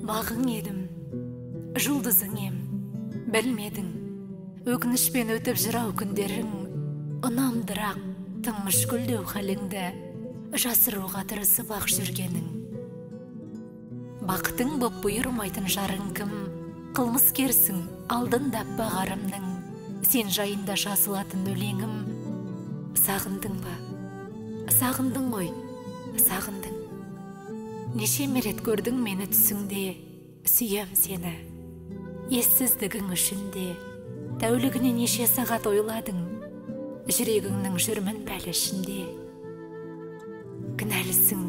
Бағың едім, жұлдызың ем, білмедің, өкінішпен өтіп жырау күндерің, ұнамдырақ, тым мүшкілдеу халіңді, жасыруға тырысып ақ жүргенің. Бақытың боп бұйырмайтын жарың кім, қылмыскерсің алдында бағарымның, сен жайында жазылатын өлеңім. Сағындың ба? Сағындың ғой, сағындың. Неше мерет көрдің мені түсіңде, сүйем сені. Ессіздігің үшінде, тәулігіне неше сағат ойладың, жүрегіңнің жүрмін пәлі ішінде. Кінәлісің,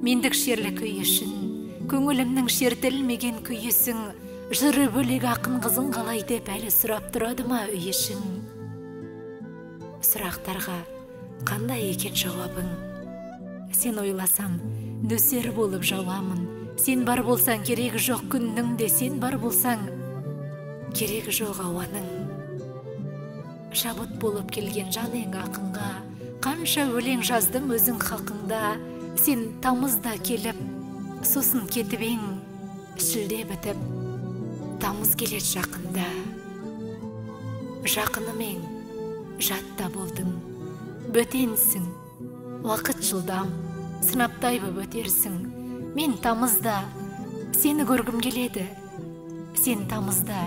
мендік шерлі күй үшін, көңілімнің шертілмеген күйісің, жыры бөлек ақын қызың қалай деп әлі сұрап тұрады ма үй ішің? Сұрақтарға қандай екен жауабың? Сен ойласам, нөсер болып жауамын. Сен бар болсаң, керегі жоқ күннің де, сен бар болсаң, керегі жоқ ауаның. Шабыт болып келген жан ең ақынға, қанша өлең жаздым өзің хақыңда. Сен тамызда келіп, сосын кетіп ең, шілде бітіп, тамыз келет жақында. Жақыным ең, жатта болдың, бөтенсің, уақыт жылдам, сынаптай боп өтерсің. Мен тамызда сені көргім келеді, сен тамызда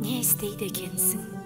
не істейді екенсің?